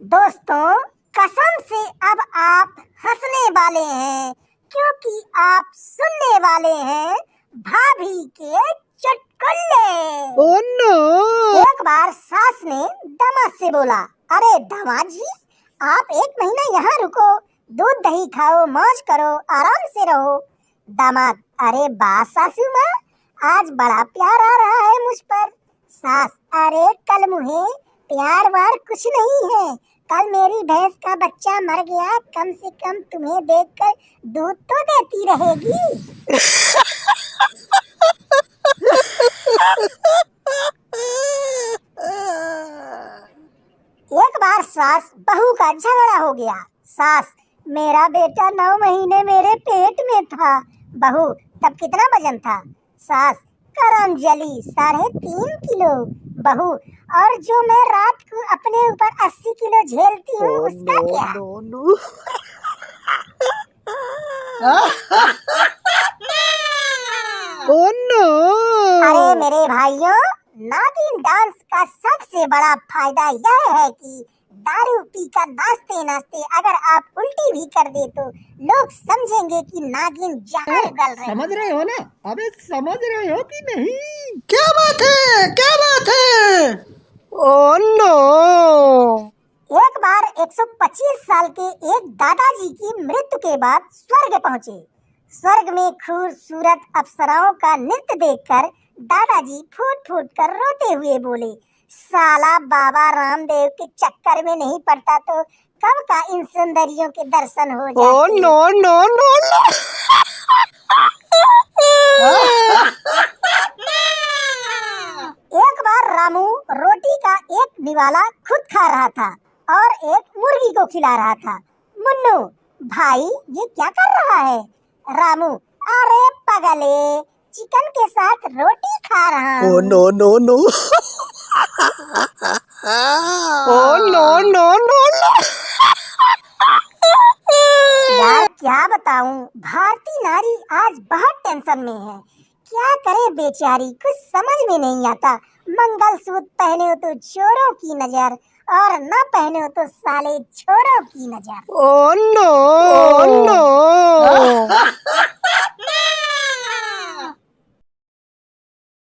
दोस्तों, कसम से अब आप हंसने वाले हैं क्योंकि आप सुनने वाले हैं भाभी के चुटकुले। Oh no! एक बार सास ने दामाद से बोला, अरे दामाद जी, आप 1 महीना यहाँ रुको, दूध दही खाओ, मौज करो, आराम से रहो। दामाद, अरे वाह सासू माँ, आज बड़ा प्यार आ रहा है मुझ पर। सास, अरे कल मुझे प्यार वार कुछ नहीं है, कल मेरी भैंस का बच्चा मर गया, कम से कम तुम्हें देखकर दूध तो देती रहेगी। एक बार सास बहू का झगड़ा हो गया। सास, मेरा बेटा 9 महीने मेरे पेट में था। बहू, तब कितना वजन था? सास, करम जली 3.5 किलो। बहू, और जो मैं रात को अपने ऊपर 80 किलो झेलती हूँ उसका क्या? Oh no! अरे मेरे भाइयों, नागिन डांस का सबसे बड़ा फायदा यह है कि दारू पीकर नाचते नाचते अगर आप उल्टी भी कर दे तो लोग समझेंगे कि नागिन जहर उगल रही है। समझ रहे हो ना? अबे समझ रहे हो कि नहीं? क्या बात है, क्या बात है? Oh no! एक बार 125 साल के एक दादाजी की मृत्यु के बाद स्वर्ग पहुंचे। स्वर्ग में खूबसूरत अप्सराओं का नृत्य देखकर दादाजी फूट फूट कर रोते हुए बोले, साला बाबा रामदेव के चक्कर में नहीं पड़ता तो कब का इन सुंदरियों के दर्शन हो जाते। Oh no no no no! एक बार रामू रोटी का एक निवाला खुद खा रहा था और एक मुर्गी को खिला रहा था। मुन्नू, भाई ये क्या कर रहा है? रामू, अरे पगले, चिकन के साथ रोटी खा रहा हूँ। Oh no no no! Oh no no no no! यार क्या बताऊं, भारतीय नारी आज बहुत टेंशन में है। क्या करे बेचारी, कुछ समझ में नहीं आता। मंगलसूत्र पहने हो तो चोरों की नजर और न पहने हो तो साले छोरों की नजर। Oh no! Oh no!